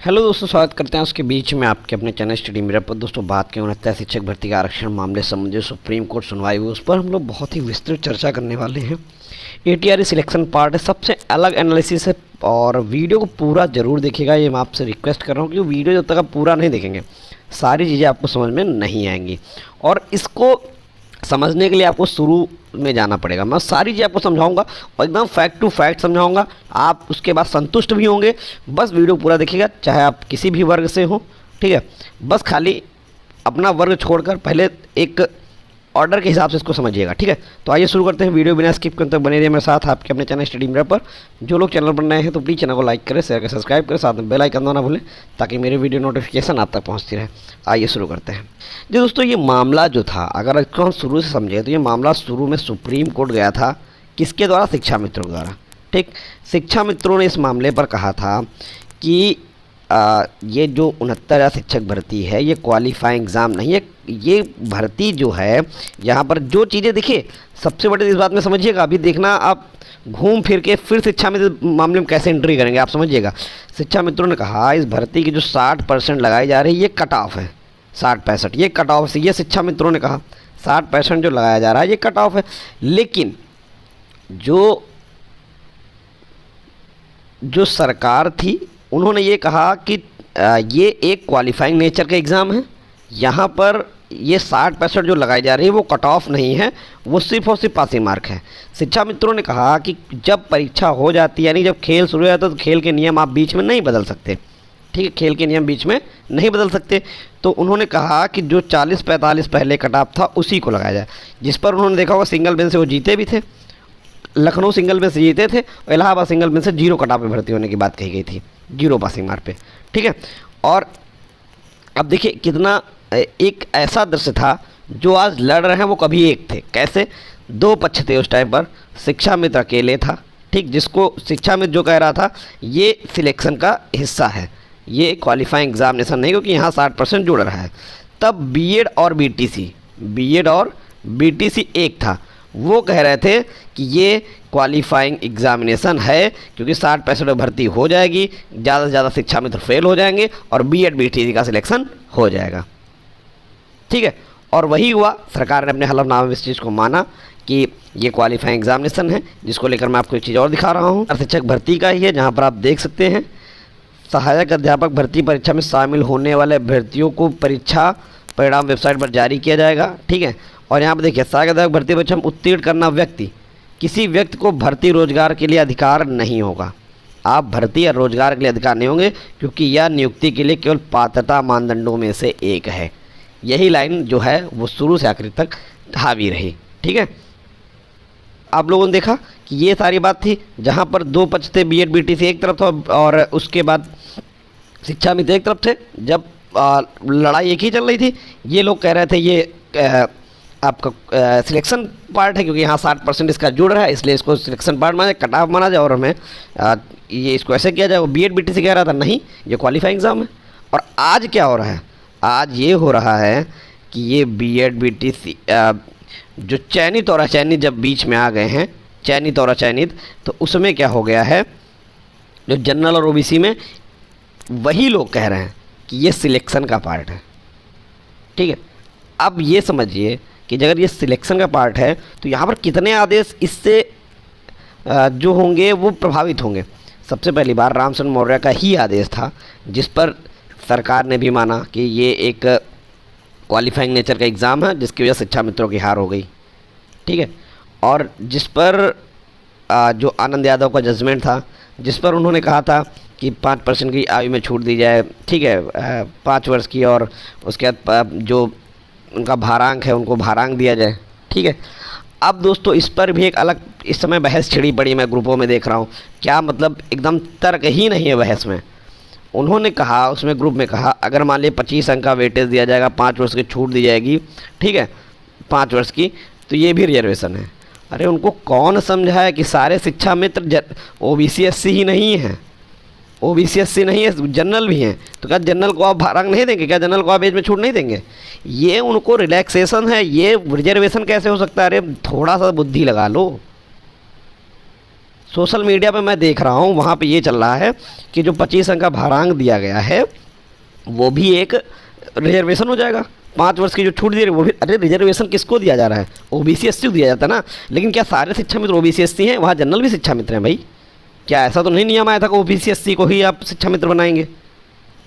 Hello दोस्तों, स्वागत करते हैं उसके बीच में आपके अपने चैनल स्टडी मिरर पर। दोस्तों बात करें 69 शिक्षक भर्ती का आरक्षण मामले संबंधी सुप्रीम कोर्ट सुनवाई हुई, उस पर हम लोग बहुत ही विस्तृत चर्चा करने वाले हैं। ATRE सिलेक्शन पार्ट है, सबसे अलग एनालिसिस है और वीडियो को पूरा जरूर देखिएगा। ये मैं आपसे रिक्वेस्ट कर रहा हूँ कि वीडियो जब तक आप पूरा नहीं देखेंगे सारी चीज़ें आपको समझ में नहीं आएंगी, और इसको समझने के लिए आपको शुरू में जाना पड़ेगा। मैं सारी चीज़ आपको समझाऊंगा और एकदम फैक्ट टू फैक्ट समझाऊंगा, आप उसके बाद संतुष्ट भी होंगे। बस वीडियो पूरा देखिएगा, चाहे आप किसी भी वर्ग से हो, ठीक है। बस खाली अपना वर्ग छोड़कर पहले एक ऑर्डर के हिसाब से इसको समझिएगा, ठीक है। तो आइए शुरू करते हैं। वीडियो बिना स्किप करते बने रहिए मेरे साथ आपके अपने चैनल स्टडी मिरर पर। जो लोग चैनल पर नए हैं तो प्लीज़ चैनल को लाइक करें, शेयर करें, सब्सक्राइब करें, साथ में बेल आइकन दबाना ना भूलें ताकि मेरे वीडियो नोटिफिकेशन आप तक पहुंचती रहे। आइए शुरू करते हैं। जी दोस्तों, ये मामला जो था, अगर इसको हम शुरू से समझें तो ये मामला शुरू में सुप्रीम कोर्ट गया था। किसके द्वारा? शिक्षा मित्रों द्वारा, ठीक। शिक्षा मित्रों ने इस मामले पर कहा था कि ये जो 69,000 शिक्षक भर्ती है ये क्वालिफाइंग एग्ज़ाम नहीं है। ये भर्ती जो है, यहाँ पर जो चीज़ें देखिए, सबसे बड़ी इस बात में समझिएगा, अभी देखना आप घूम फिर के फिर शिक्षा मित्र मामले में कैसे एंट्री करेंगे, आप समझिएगा। शिक्षा मित्रों ने कहा इस भर्ती की जो 60% लगाई जा रही है ये कट ऑफ है, 60-65 ये कट ऑफ से, ये शिक्षा मित्रों ने कहा 60% जो लगाया जा रहा है ये कट ऑफ है। लेकिन जो सरकार थी उन्होंने ये कहा कि ये एक क्वालिफाइंग नेचर का एग्ज़ाम है, यहाँ पर ये 60% जो लगाई जा रही है वो कट ऑफ नहीं है, वो सिर्फ और सिर्फ पासिंग मार्क है। शिक्षा मित्रों ने कहा कि जब परीक्षा हो जाती है, यानी जब खेल शुरू हो जाता है, तो खेल के नियम आप बीच में नहीं बदल सकते, ठीक है। खेल के नियम बीच में नहीं बदल सकते, तो उन्होंने कहा कि जो 40-45 पहले कट ऑफ था उसी को लगाया जाए, जिस पर उन्होंने देखा होगा सिंगल बेंच से वो जीते भी थे। लखनऊ सिंगल बेंच से जीते थे और इलाहाबाद सिंगल बेंच से 0 कट ऑफ पे भर्ती होने की बात कही गई थी, 0 पासिंग मार्क पे, ठीक है। और अब देखिए कितना एक ऐसा दृश्य था, जो आज लड़ रहे हैं वो कभी एक थे। कैसे? 2 पक्ष थे उस टाइम पर। शिक्षा मित्र अकेले था, ठीक, जिसको शिक्षा मित्र जो कह रहा था ये सिलेक्शन का हिस्सा है, ये क्वालिफाइंग एग्जामिनेशन नहीं, क्योंकि यहाँ 60% जुड़ रहा है। तब बीएड और बीटीसी एक था, वो कह रहे थे कि ये क्वालिफाइंग एग्जामिनेशन है, क्योंकि 60% में भर्ती हो जाएगी, ज़्यादा से ज़्यादा शिक्षा मित्र फेल हो जाएंगे और बीएड बीटीसी का सिलेक्शन हो जाएगा, ठीक है। और वही हुआ, सरकार ने अपने हलफनामे में इस चीज़ को माना कि ये क्वालिफाइंग एग्जामिनेशन है, जिसको लेकर मैं आपको एक चीज़ और दिखा रहा हूँ। शिक्षक भर्ती का ही है, जहाँ पर आप देख सकते हैं सहायक अध्यापक भर्ती परीक्षा में शामिल होने वाले अभ्यर्थियों को परीक्षा परिणाम वेबसाइट पर जारी किया जाएगा, ठीक है। और यहाँ पर देखिए, सहायक अध्यापक भर्ती परीक्षा में उत्तीर्ण करना व्यक्ति, किसी व्यक्ति को भर्ती रोजगार के लिए अधिकार नहीं होगा। आप भर्ती या रोजगार के लिए अधिकार नहीं होंगे, क्योंकि यह नियुक्ति के लिए केवल पात्रता मानदंडों में से एक है। यही लाइन जो है वो शुरू से आखिर तक हावी रही, ठीक है। आप लोगों ने देखा कि ये सारी बात थी, जहाँ पर 2 पक्ष थे, बीएड बीटीसी एक तरफ था और उसके बाद शिक्षा मित्र एक तरफ थे। जब लड़ाई एक ही चल रही थी, ये लोग कह रहे थे ये आपका सिलेक्शन पार्ट है, क्योंकि यहाँ 60% इसका जुड़ रहा है, इसलिए इसको सिलेक्शन पार्ट माना जाए, कट ऑफ माना जाए और हमें ये इसको ऐसे किया जाए। वो बीएड बीटीसी कह रहा था नहीं, ये क्वालिफाइंग एग्ज़ाम है। और आज क्या हो रहा है? आज ये हो रहा है कि ये बीएड बीटीसी जो चयनित और अचयनित जब बीच में आ गए हैं, चयनित और अचयनित, तो उसमें क्या हो गया है, जो जनरल और ओबीसी में वही लोग कह रहे हैं कि ये सिलेक्शन का पार्ट है, ठीक है। अब ये समझिए कि अगर ये सिलेक्शन का पार्ट है तो यहाँ पर कितने आदेश इससे जो होंगे वो प्रभावित होंगे। सबसे पहली बार रामचंद्र मौर्य का ही आदेश था, जिस पर सरकार ने भी माना कि ये एक क्वालिफाइंग नेचर का एग्ज़ाम है, जिसकी वजह से शिक्षा मित्रों की हार हो गई, ठीक है। और जिस पर जो आनंद यादव का जजमेंट था, जिस पर उन्होंने कहा था कि 5% की आयु में छूट दी जाए, ठीक है, 5 वर्ष की, और उसके बाद जो उनका भारांक है उनको भारांक दिया जाए, ठीक है। अब दोस्तों इस पर भी एक अलग इस समय बहस छिड़ी पड़ी, मैं ग्रुपों में देख रहा हूँ, क्या मतलब एकदम तर्क ही नहीं है बहस में। उन्होंने कहा, उसमें ग्रुप में कहा, अगर मान लीजिए 25 अंक का वेटेज दिया जाएगा, 5 वर्ष की छूट दी जाएगी, ठीक है, 5 वर्ष की, तो ये भी रिजर्वेशन है। अरे उनको कौन समझाया कि सारे शिक्षा मित्र ओबीसी एससी ही नहीं है, ओबीसी एससी नहीं है, जनरल भी हैं, तो क्या जनरल को आप भारांक नहीं देंगे? क्या जनरल को आप एज में छूट नहीं देंगे? ये उनको रिलैक्सेशन है, ये रिजर्वेशन कैसे हो सकता है? अरे थोड़ा सा बुद्धि लगा लो, सोशल मीडिया पे मैं देख रहा हूँ, वहाँ पे ये चल रहा है कि जो 25 अंक का भारांक दिया गया है वो भी एक रिजर्वेशन हो जाएगा। 5 वर्ष की जो छूट दी रही है वो भी, अरे रिजर्वेशन किसको दिया जा रहा है? ओबीसी एससी को दिया जाता है ना। लेकिन क्या सारे शिक्षा मित्र ओबीसी एससी हैं? वहाँ जनरल भी शिक्षा मित्र हैं भाई। क्या ऐसा तो नहीं नियम आया था कि ओबीसी एससी को ही आप शिक्षा मित्र बनाएंगे?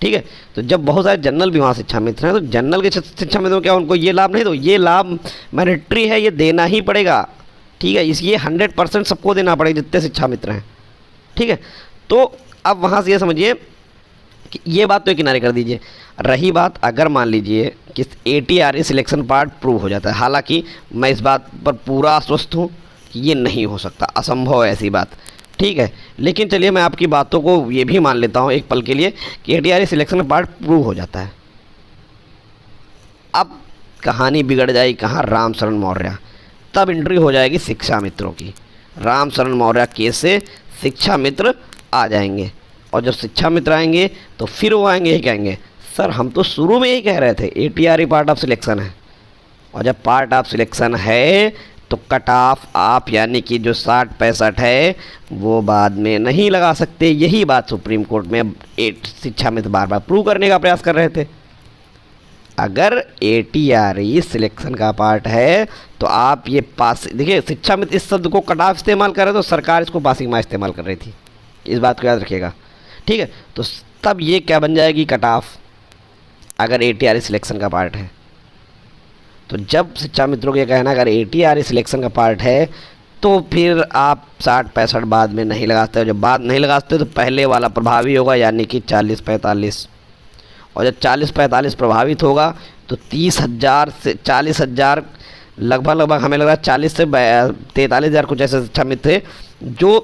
ठीक है, तो जब बहुत सारे जनरल भी वहाँ शिक्षा मित्र हैं, तो जनरल के शिक्षा मित्रों क्या उनको ये लाभ नहीं? तो ये लाभ मैंडेटरी है, ये देना ही पड़ेगा। ठीक है, इसलिए 100% सबको देना पड़ेगा जितने शिक्षा मित्र हैं। ठीक है, तो अब वहाँ से ये समझिए कि ये बात तो किनारे कर दीजिए। रही बात अगर मान लीजिए कि ATRE सिलेक्शन पार्ट प्रूव हो जाता है, हालांकि मैं इस बात पर पूरा आश्वस्त हूँ कि ये नहीं हो सकता, असंभव है ऐसी बात। ठीक है, लेकिन चलिए मैं आपकी बातों को ये भी मान लेता हूँ एक पल के लिए कि ATRE सिलेक्शन पार्ट प्रूव हो जाता है। अब कहानी बिगड़ जाएगी कहाँ? राम शरण मौर्य। तब एंट्री हो जाएगी शिक्षा मित्रों की। राम शरण मौर्य केस से शिक्षा मित्र आ जाएंगे, और जब शिक्षा मित्र आएंगे तो फिर वो आएंगे यही कहेंगे, सर हम तो शुरू में यही कह रहे थे ATRE पार्ट ऑफ सिलेक्शन है। और जब पार्ट ऑफ सिलेक्शन है तो कट ऑफ आप यानी कि जो 60-65 है वो बाद में नहीं लगा सकते। यही बात सुप्रीम कोर्ट में शिक्षा मित्र बार बार प्रूव करने का प्रयास कर रहे थे। अगर ATRE सिलेक्शन का पार्ट है तो आप ये पास, देखिए शिक्षा मित्र इस शब्द को कट ऑफ इस्तेमाल कर रहे थे, तो सरकार इसको पासिंग मार्क्स इस्तेमाल कर रही थी, इस बात को याद रखिएगा। ठीक है, तो तब ये क्या बन जाएगी? Cut off. अगर ATRE सिलेक्शन का पार्ट है तो जब शिक्षा मित्रों के कहना अगर ATRE सिलेक्शन का पार्ट है तो फिर आप 60-65 बाद में नहीं लगाते हो। जब बाद नहीं लगाते तो पहले वाला प्रभावी होगा यानी कि 40-45, और जब 40-45 प्रभावित होगा तो 30,000 से 40,000 लगभग हमें लग रहा है 40 से 43,000 कुछ ऐसे शिक्षा मित्र थे जो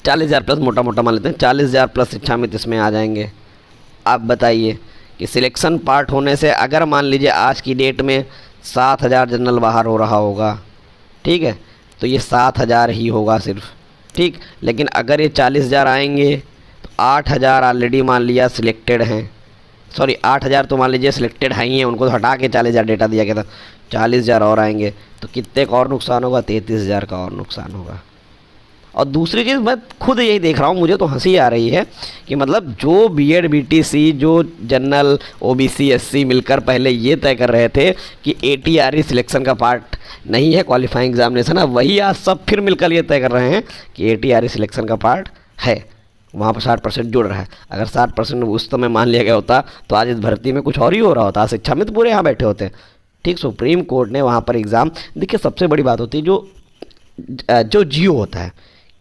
40,000 प्लस, मोटा मोटा मान लेते हैं 40,000 प्लस शिक्षा मित्र इसमें आ जाएंगे। आप बताइए कि सिलेक्शन पार्ट होने से अगर मान लीजिए आज की डेट में 7,000 जनरल बाहर हो रहा होगा, ठीक है, तो ये 7,000 ही होगा सिर्फ। ठीक, लेकिन अगर ये 40,000 आएंगे तो 8,000 ऑलरेडी मान लिया सिलेक्टेड हैं, सॉरी 8,000 तो मान लीजिए सिलेक्टेड हैं ही हैं, उनको तो हटा के 40,000 डेटा दिया गया था। 40,000 और आएंगे तो कितने का और नुकसान होगा? 33,000 का और नुकसान होगा। और दूसरी चीज़ मैं खुद यही देख रहा हूँ, मुझे तो हंसी आ रही है कि मतलब जो BEd BTC जो जनरल OBC SC मिलकर पहले ये तय कर रहे थे कि ATRE सिलेक्शन का पार्ट नहीं है क्वालिफाइंग एग्जामिनेशन, अब वही आज सब फिर मिलकर ये तय कर रहे हैं कि ATRE सिलेक्शन का पार्ट है। वहाँ पर 60% जुड़ रहा है। अगर 60% उस समय मान लिया गया होता तो आज इस भर्ती में कुछ और ही हो रहा होता, शिक्षा मित्र पूरे यहाँ बैठे होते। ठीक, सुप्रीम कोर्ट ने वहाँ पर एग्ज़ाम, देखिए सबसे बड़ी बात होती है जो जियो होता है,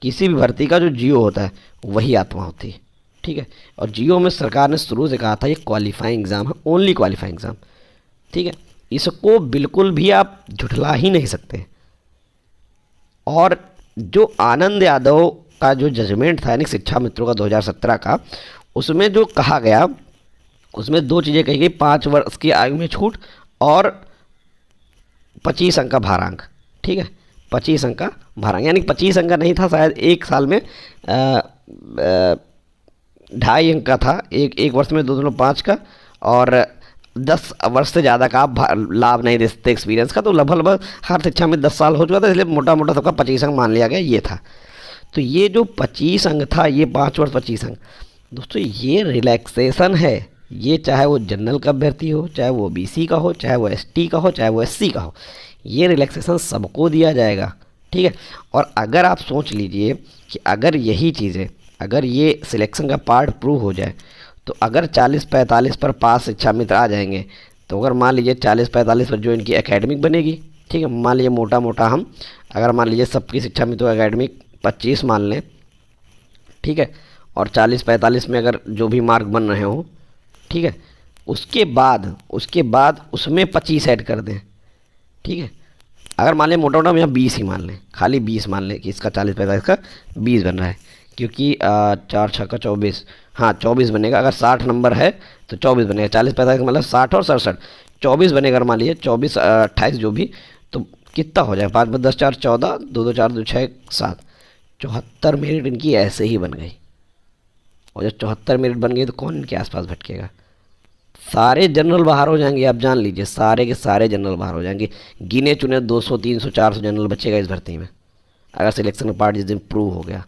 किसी भी भर्ती का जो जियो होता है वही आत्मा होती है। ठीक है, और जियो में सरकार ने शुरू से कहा था ये क्वालिफाइंग एग्ज़ाम है, ओनली क्वालिफाइंग एग्ज़ाम। ठीक है, इसको बिल्कुल भी आप झुठला ही नहीं सकते। और जो आनंद यादव का जो जजमेंट था यानी शिक्षा मित्रों का 2017 का, उसमें जो कहा गया उसमें 2 चीज़ें कही गई, 5 वर्ष की आयु में छूट और 25 अंक का भारांक। ठीक है, 25 अंक का भारांक यानी 25 अंक का नहीं था, शायद एक साल में 2.5 अंक का था, एक वर्ष में 2.5 का, और 10 वर्ष से ज़्यादा का आप लाभ नहीं दे सकते एक्सपीरियंस का। तो लगभग हर शिक्षा में 10 साल हो चुका था, इसलिए मोटा मोटा सबका 25 अंक मान लिया गया, ये था। तो ये जो 25 अंक था, ये 5 वर्ष 25 अंक, दोस्तों ये रिलैक्सेशन है। ये चाहे वो जनरल का अभ्यर्थी हो, चाहे वो BC का हो, चाहे वो ST का हो, चाहे वो SC का हो, ये रिलैक्सेशन सबको दिया जाएगा। ठीक है, और अगर आप सोच लीजिए कि अगर यही चीज़ें, अगर ये सिलेक्शन का पार्ट प्रूव हो जाए तो अगर 40-45 पर पास शिक्षा मित्र आ जाएंगे, तो अगर मान लीजिए 40-45 पर जो इनकी एकेडमिक बनेगी, ठीक है, मान लीजिए मोटा मोटा हम अगर मान लीजिए सबकी शिक्षा मित्रों एकेडमिक 25 मान लें, ठीक है, और 40-45 में अगर जो भी मार्क बन रहे हों, ठीक है, उसके बाद उसमें 25 ऐड कर दें। ठीक है, अगर मान लें मोटा मोटा हम यहाँ 20 ही मान लें, खाली 20 मान लें कि इसका 40-45 का 20 बन रहा है, क्योंकि 4 6 का 24, हाँ 24 बनेगा। अगर 60 नंबर है तो 24 बनेगा, 40-45 का मतलब 60 और 67 24 बनेगा। अगर मान लीजिए 24 28 जो भी, तो कितना हो जाए? 5 10 4 14, 2 2 4 2 6 7, 74 मिनट इनकी ऐसे ही बन गई। और जब 74 मिनट बन गई तो कौन इनके आसपास भटकेगा? सारे जनरल बाहर हो जाएंगे, आप जान लीजिए, सारे के सारे जनरल बाहर हो जाएंगे। गिने चुने 200 300 400 जनरल बचेगा इस भर्ती में, अगर सिलेक्शन का पार्ट जिस दिन प्रूव हो गया।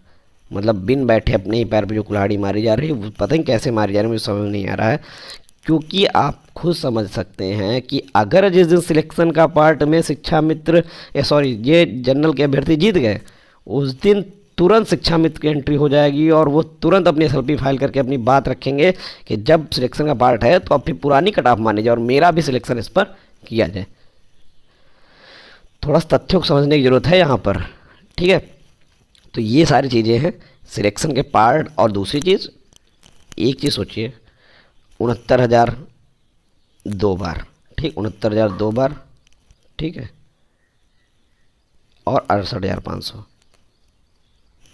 मतलब बिन बैठे अपने ही पैर पे जो कुल्हाड़ी मारी जा रही है, वो पता नहीं कैसे मारी जा रही है, मुझे समझ नहीं आ रहा है। क्योंकि आप खुद समझ सकते हैं कि अगर जिस दिन सिलेक्शन का पार्ट में शिक्षा मित्र ये जनरल के अभ्यर्थी जीत गए, उस दिन तुरंत शिक्षा मित्र की एंट्री हो जाएगी और वो तुरंत अपनी एसएलपी फाइल करके अपनी बात रखेंगे कि जब सिलेक्शन का पार्ट है तो अब फिर पुरानी कट ऑफ मानी जाए और मेरा भी सिलेक्शन इस पर किया जाए। थोड़ा सा तथ्यों को समझने की ज़रूरत है यहाँ पर, ठीक है। तो ये सारी चीज़ें हैं सिलेक्शन के पार्ट। और दूसरी चीज़, एक चीज़ सोचिए, 69,000 2 बार, ठीक, 69,000 2 बार, ठीक है, और 68,500,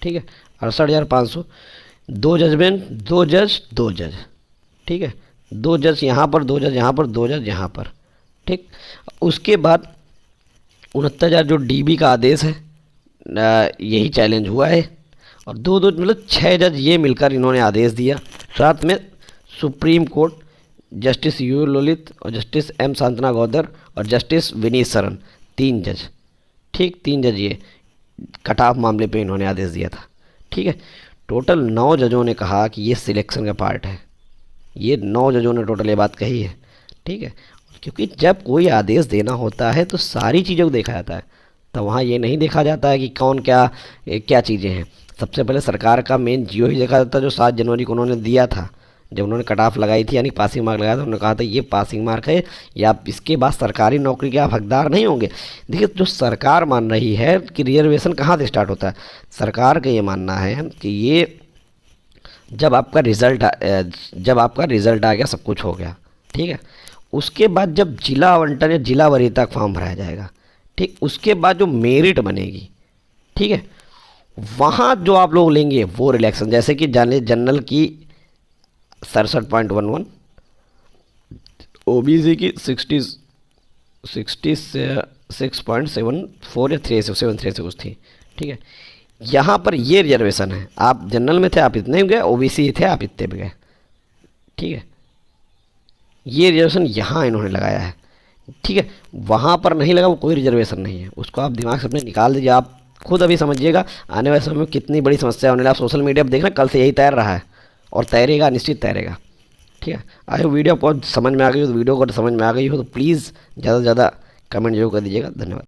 ठीक है, 68,500, 2 जजमेंट, 2 जज 2 जज, ठीक है, 2 जज यहाँ पर, 2 जज यहाँ पर, 2 जज यहाँ पर, ठीक। उसके बाद 69,000 जो डीबी का आदेश है, यही चैलेंज हुआ है। और दो मतलब 6 जज ये मिलकर इन्होंने आदेश दिया, साथ में supreme court justice U Lalit और जस्टिस एम सांतना गौदर और जस्टिस विनीत सरन, 3 जज, ठीक, 3 जज ये कट ऑफ मामले पे इन्होंने आदेश दिया था, ठीक है। टोटल 9 जजों ने कहा कि ये सिलेक्शन का पार्ट है, ये 9 जजों ने टोटल ये बात कही है, ठीक है। क्योंकि जब कोई आदेश देना होता है तो सारी चीज़ों को देखा जाता है, तो वहाँ ये नहीं देखा जाता है कि कौन क्या क्या चीज़ें हैं। सबसे पहले सरकार का मेन जियो ही देखा जाता है, जो 7 जनवरी को उन्होंने दिया था, जब उन्होंने कट ऑफ लगाई थी, यानी पासिंग मार्क लगाया था, उन्होंने कहा था ये पासिंग मार्क है, या इसके बाद सरकारी नौकरी के आप हकदार नहीं होंगे। देखिए, जो सरकार मान रही है कि रिजर्वेशन कहाँ से स्टार्ट होता है, सरकार का ये मानना है कि ये जब आपका रिज़ल्ट आ गया, सब कुछ हो गया, ठीक है, उसके बाद जब जिला आवंटन या जिला वरीयता का फॉर्म भराया जाएगा, ठीक, उसके बाद जो मेरिट बनेगी, ठीक है, वहाँ जो आप लोग लेंगे वो रिलैक्सेशन, जैसे कि जनरल की 67.11, ओबीसी की 66.74 या 73 से कुछ थी, ठीक है। यहाँ पर ये रिजर्वेशन है, आप जनरल में थे आप इतने भी गए, ओबीसी थे आप इतने भी गए, ठीक है। ये रिजर्वेशन यहाँ इन्होंने लगाया है, ठीक है, वहाँ पर नहीं लगा, वो कोई रिजर्वेशन नहीं है, उसको आप दिमाग से अपने निकाल दीजिए। आप खुद अभी समझिएगा आने वाले समय में कितनी बड़ी समस्या होने वाली। आप सोशल मीडिया पर देखना, कल से यही तैर रहा है और तैरेगा, निश्चित तैरेगा, ठीक है। आई वीडियो आपको समझ में आ गई हो, तो वीडियो को समझ में आ गई हो तो प्लीज़ ज़्यादा से ज़्यादा कमेंट जरूर कर दीजिएगा। धन्यवाद।